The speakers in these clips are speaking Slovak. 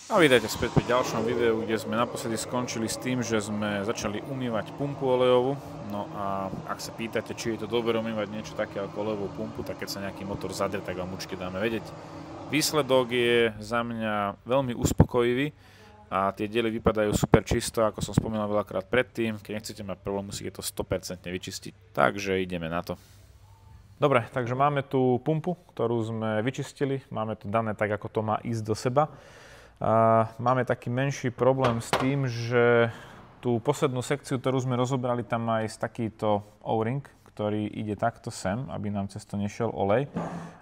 A vítajte späť pri ďalšom videu, kde sme naposledy skončili s tým, že sme začali umývať pumpu olejovú. No a ak sa pýtate, či je to dobre umývať niečo také ako olejovú pumpu, tak keď sa nejaký motor zadre, tak vám určite dáme vedieť. Výsledok je za mňa veľmi uspokojivý a tie diely vypadajú super čisto, ako som spomínal veľakrát predtým. Keď nechcete mať problém, musíte to 100% vyčistiť. Takže ideme na to. Dobre, takže máme tu pumpu, ktorú sme vyčistili. Máme to dané tak, ako to má ísť do seba. Máme taký menší problém s tým, že tú poslednú sekciu, ktorú sme rozobrali, tam má ísť takýto O-ring, ktorý ide takto sem, aby nám cez to nešiel olej.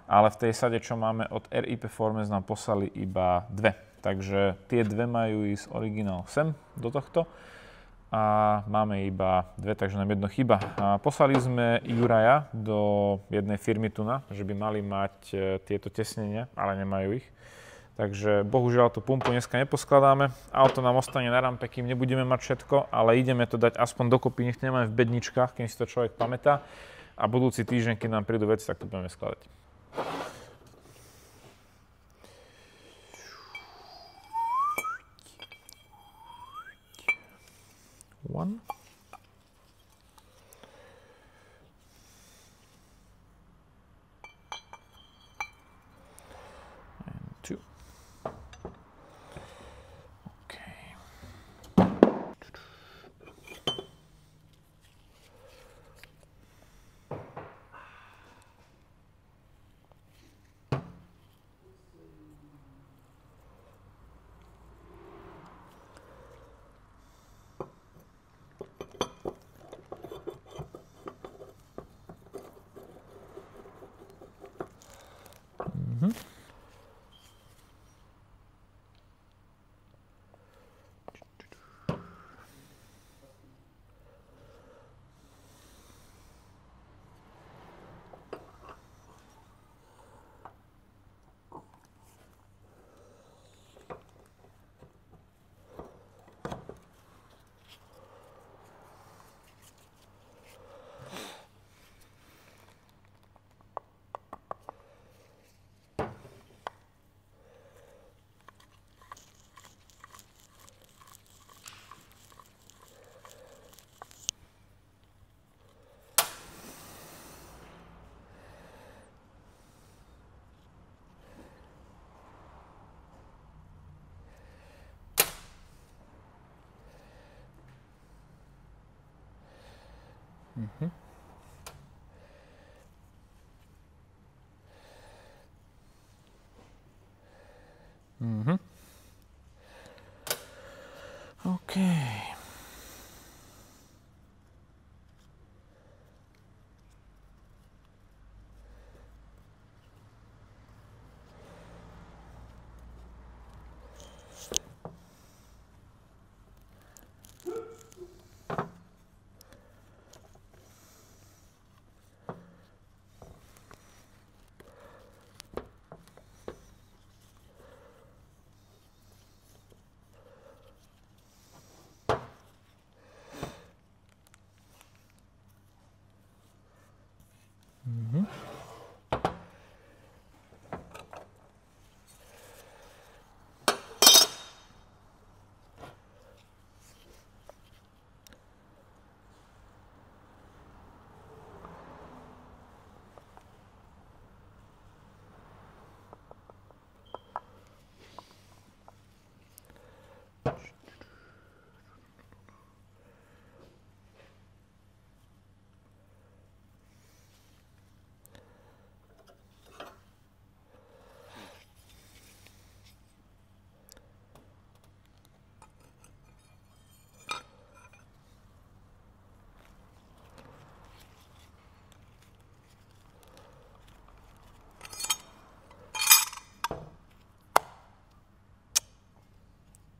Ale v tej sade, čo máme od RIP Performance, nám poslali iba dve. Takže tie dve majú ísť originál sem, do tohto. A máme iba dve, takže nám jedno chýba. Poslali sme Juraja do jednej firmy tuna, že by mali mať tieto tesnenia, ale nemajú ich. Takže bohužiaľ tú pumpu dneska neposkladáme. Auto nám ostane na rampe, kým nebudeme mať všetko, ale ideme to dať aspoň dokopy, nech nemáme v bedničkách, kým si to človek pamätá. A budúci týždeň, keď nám prídu veci, tak to budeme skladať. One. And two. Mm-hmm. Mm-hmm. Okay. Mm-hmm.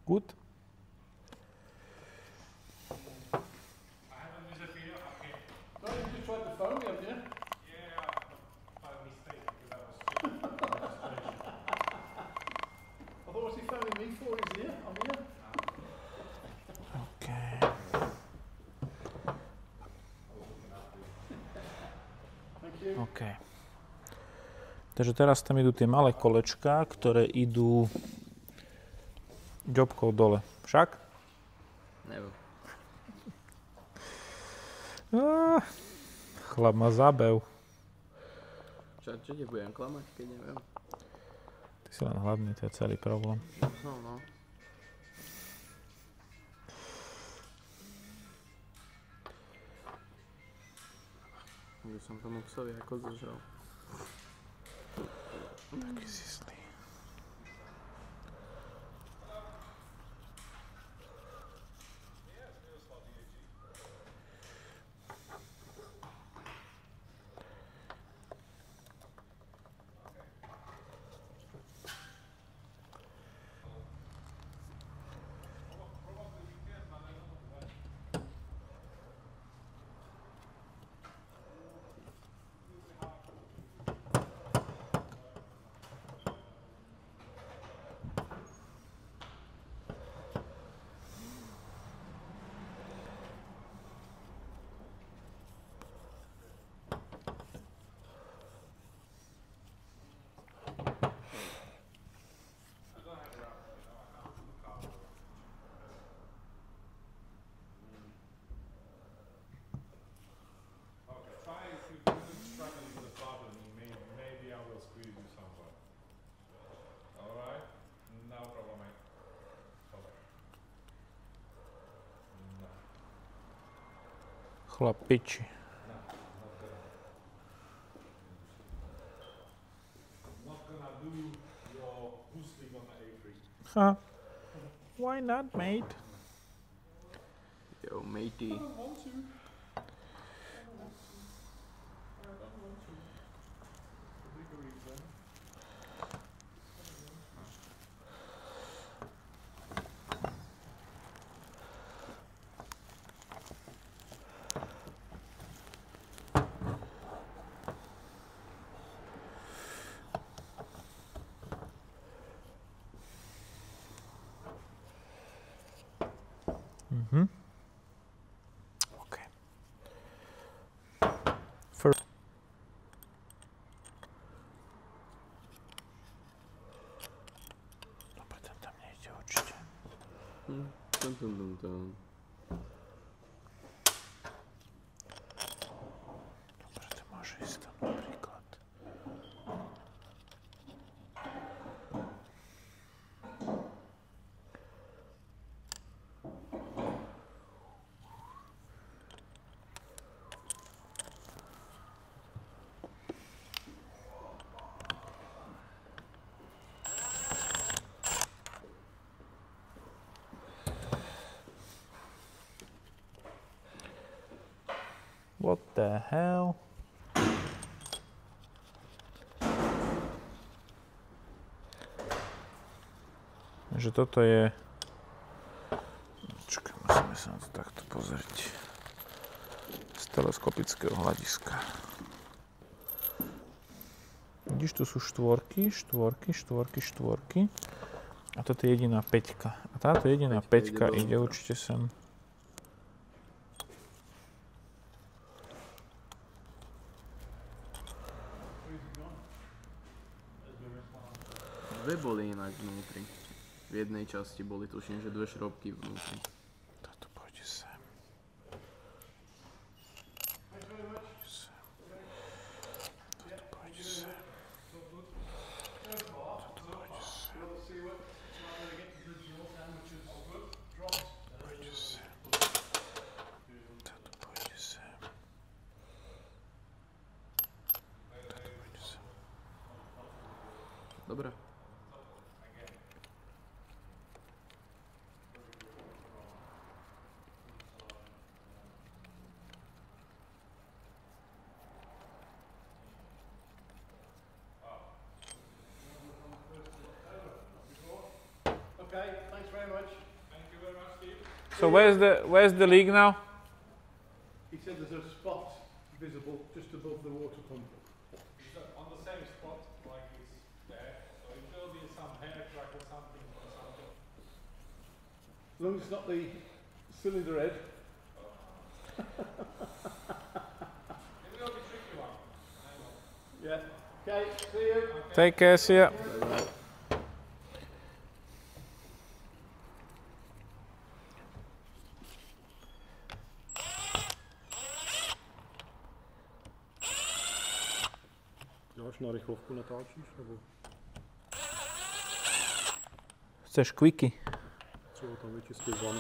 Gut. I haven't missed a video. Okay. No, you just tried to phone me, haven't you? Yeah, by mistake because I was checking the registration. I thought, what's he phoning me for? He's here. I'm here. Okay. Thank you. Okay. Takže teraz tam idú tie malé kolečká, ktoré idú ďobkou dole. Však? Neviem. Chlap ma zabev. Čo ti budem klamať, keď neviem? Ty si len hladný, to je celý problém. No. Už som tomu psovi ako zožral. Taký si zlý. Chlap piči. Huh. Why not, mate? Yo, matey. Okay. First. Dobre, ten tam nejde určite. Dobre, to môže ísť tam napríklad. What the hell? Že toto je... Čakaj, musíme sa na to takto pozrieť. Z teleskopického hľadiska. Vidíš, tu sú štvorky. A toto je jediná peťka. A táto jediná peťka ide určite sem. Dve boli ináč vnútri. V jednej časti boli, tuším, že dve šrobky vnútri. Toto pôjde sem. Dobre. Okay, thanks very much. Thank you very much, Steve. So where's the leak now? He said there's a spot visible just above the water pump. It's on the same spot, like it's there. So it will be some hair track or something or something. As long as it's not the cylinder head. It will be tricky one. I know. Yeah. Okay, see you. Take care, see ya. Máš na rýchlovku natáčíš, nebo Chceš quickie? třeba tam vyčistit vanu?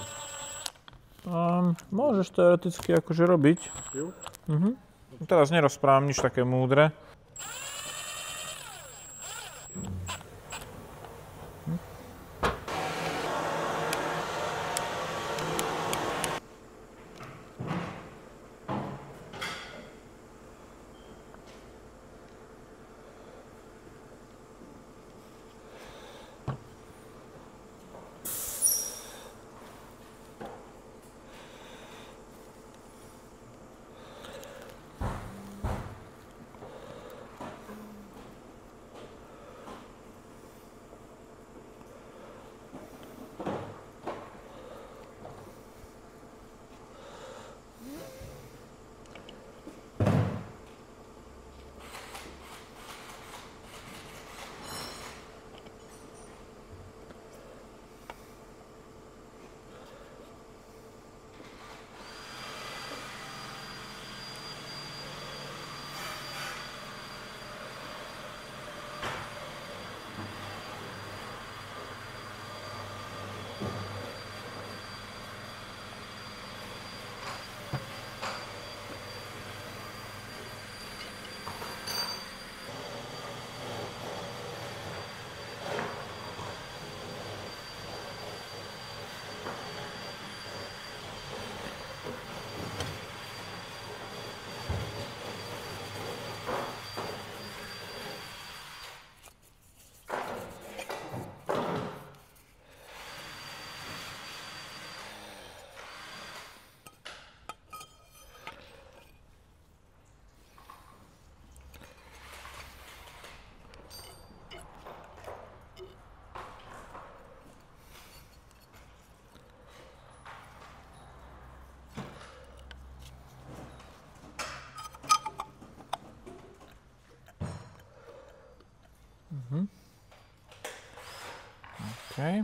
Môžeš teoreticky akože robiť. Jo? Teraz nerozprávam nič také múdre. Okay.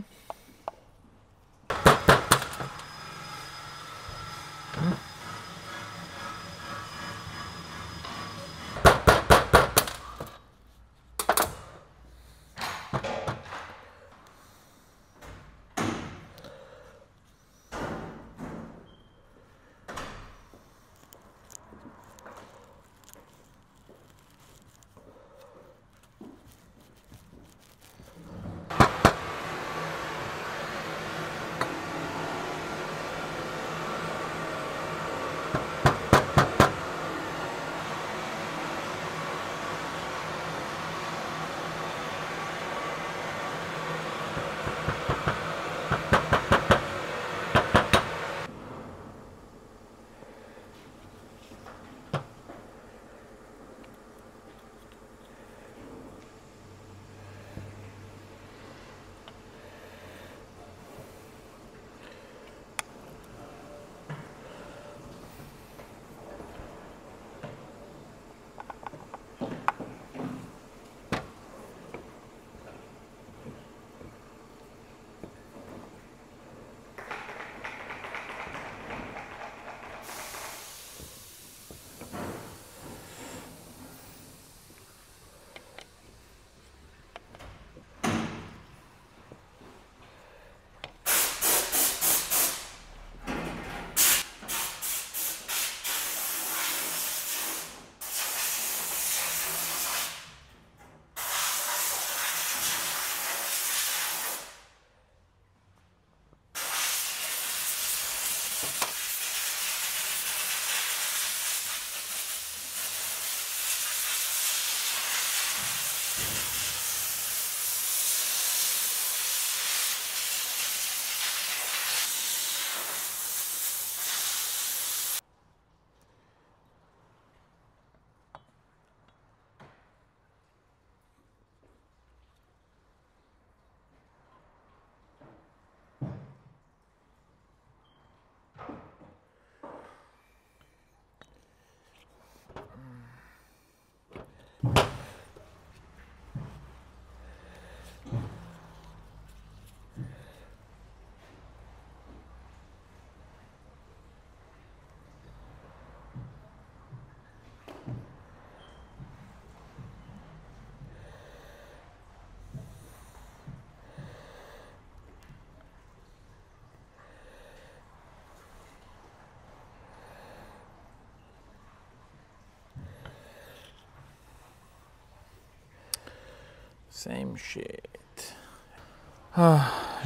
Same shit.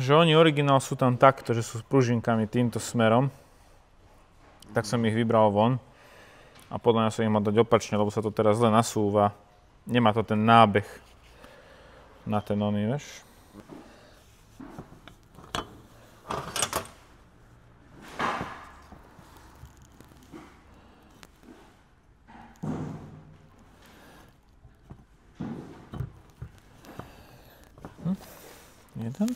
Že oni originál sú tam takto, že sú s pružinkami týmto smerom. Tak som ich vybral von. A podľa mňa sa ich má dať opačne, lebo sa to teraz zle nasúva. Nemá to ten nábeh na ten oný, vieš. Jeden.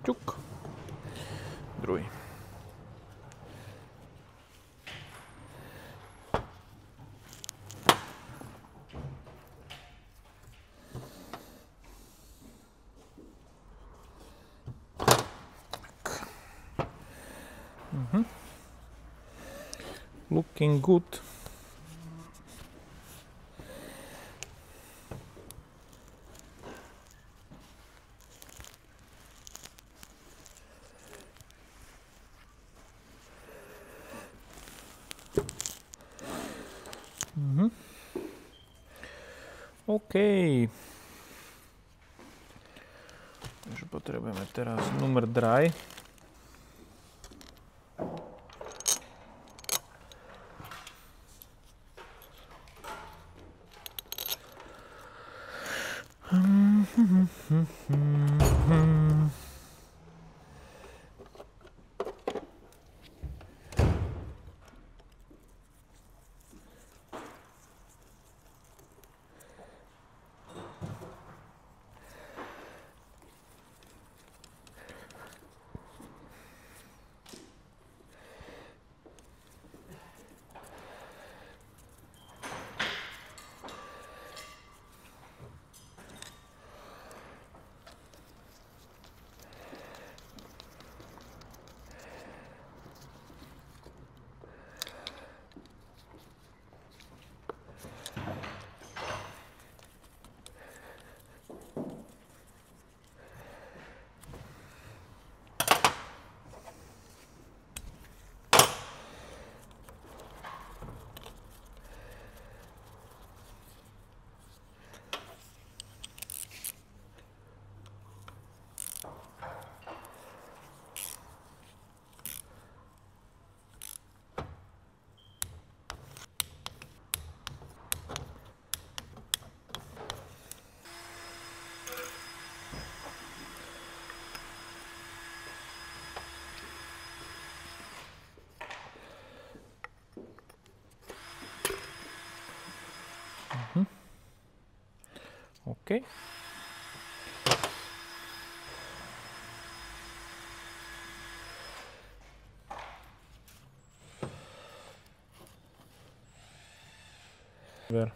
Ťuk. Druhý. Looking good. OK. Takže potrebujeme teraz numer dry. OK. Ver.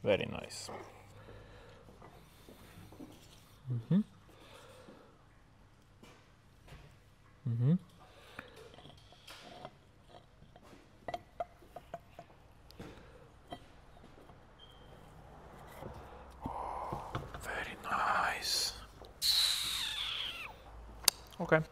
Very nice. Very nice. Okay.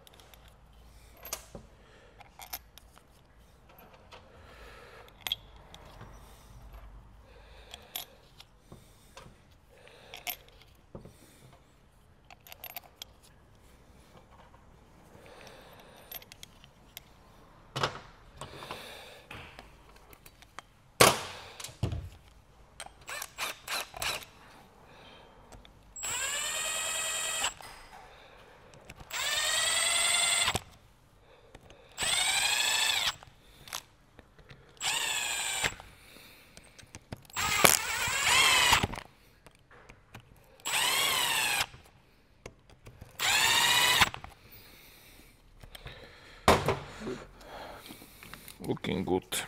Looking good.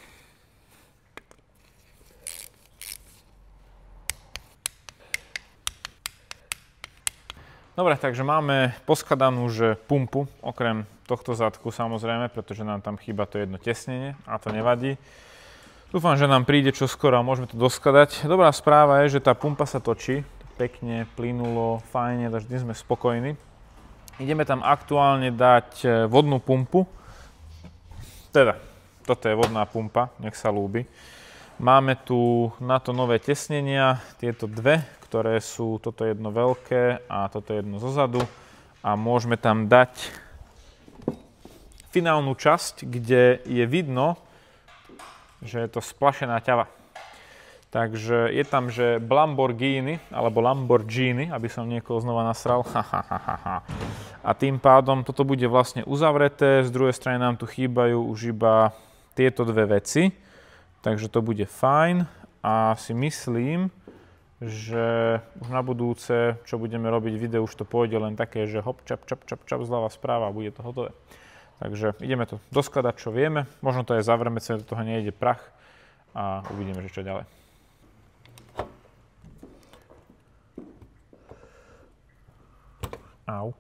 Dobre, takže máme poskladanú že pumpu, okrem tohto zadku samozrejme, pretože nám tam chýba to jedno tesnenie a to nevadí. Dúfam, že nám príde čoskoro a môžeme to doskladať. Dobrá správa je, že tá pumpa sa točí pekne, plynulo, fajne, takže dnes sme spokojní. Ideme tam aktuálne dať vodnú pumpu. Teda, toto je vodná pumpa, nech sa ľúbi. Máme tu na to nové tesnenia, tieto dve, ktoré sú toto jedno veľké a toto jedno zozadu. A môžeme tam dať finálnu časť, kde je vidno, že je to splašená ťava. Takže je tam, že Lamborghini, alebo Lamborghini, aby som niekoho znova nasral. A tým pádom toto bude vlastne uzavreté, z druhej strany nám tu chýbajú už iba tieto dve veci. Takže to bude fajn a si myslím, že už na budúce, čo budeme robiť video, už to pôjde len také, že hop, čap, zľava, správa a bude to hotové. Takže ideme to doskladať, čo vieme. Možno to aj zavrieme, celé do toho nejde prach a uvidíme, že čo ďalej. Au.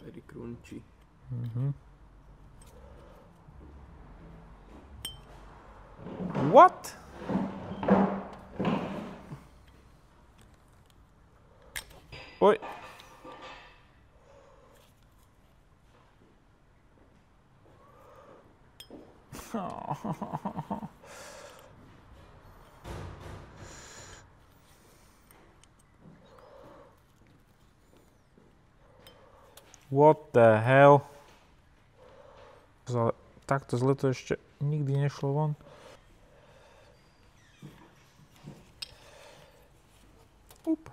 Very crunchy. What? Oj. What the hell? Takto zle to ešte nikdy nešlo von. Up.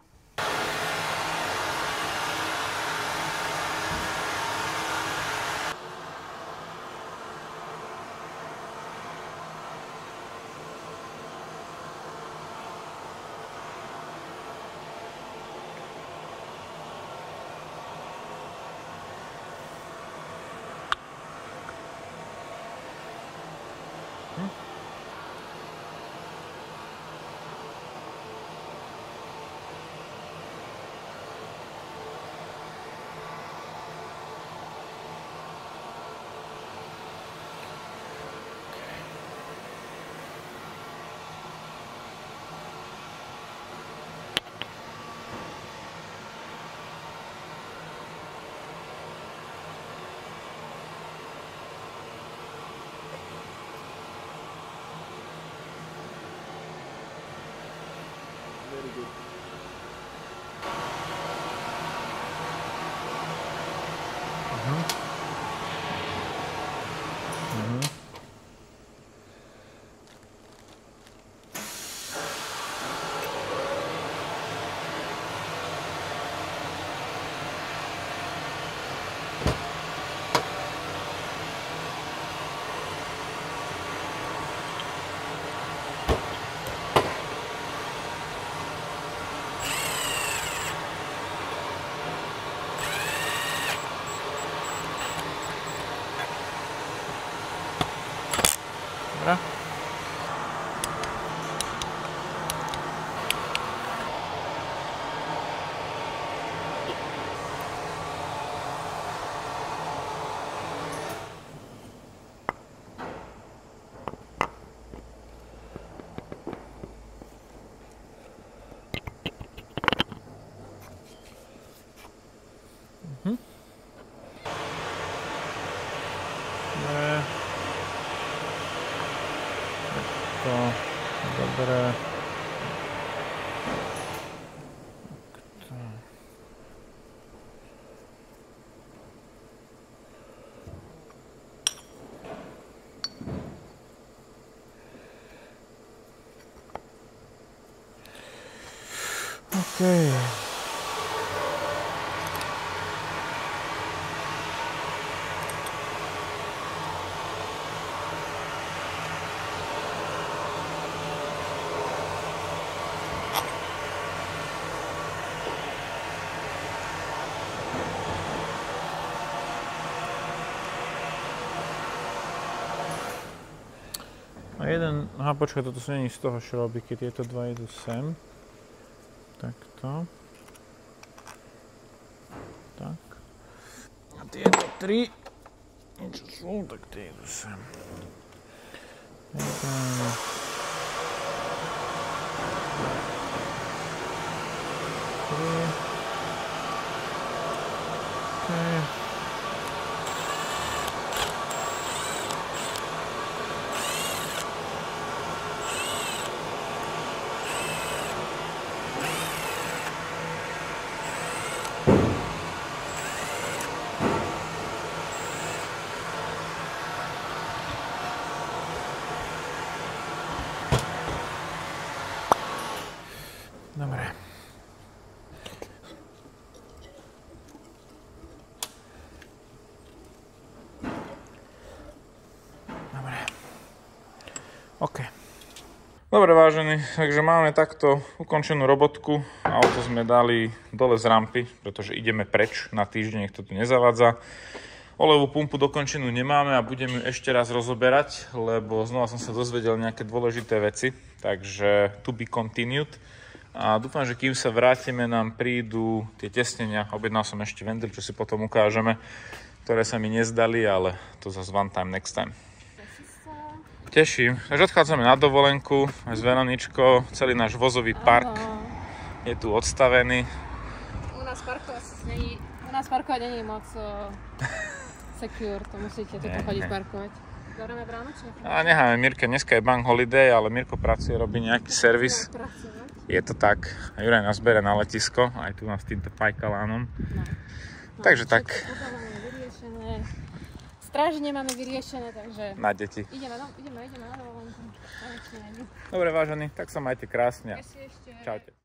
Very good. Dobre. Dobre. Okej. jeden, aha počkaj, toto sa není z toho šrobiky, tieto dva idú sem. Takto. Tak. A tieto tri, niečo sú, tak tie idú sem. Jeden. Tri. Okay. Dobre. Dobre. OK. Dobre vážení, takže máme takto ukončenú robotku. Auto sme dali dole z rampy, pretože ideme preč na týždeň, nech to tu nezavádza. Olejovú pumpu dokončenú nemáme a budeme ju ešte raz rozoberať, lebo znova som sa dozvedel nejaké dôležité veci. Takže to be continued. A dúfam, že kým sa vrátime, nám prídu tie tesnenia. Objednal som ešte vendel, čo si potom ukážeme, ktoré sa mi nezdali, ale to zase one time, next time. Teším. Takže odchádzame na dovolenku aj s Veroničkou. Celý náš vozový park je tu odstavený. U nás parkovať není moc secure, to musíte tu chodiť parkovať. Zoberieme bránočne? A necháme Mirke, dneska je bank holiday, ale Mirko pracuje, robí nejaký servis. Je to tak. A Juraj nás bere na letisko, aj tu nás s týmto pajkalánom. No. Takže tak. Strážne máme vyriešené, takže... Na deti. Ideme na dovolenku. Dobre vážení, tak sa majte krásne. Čaute.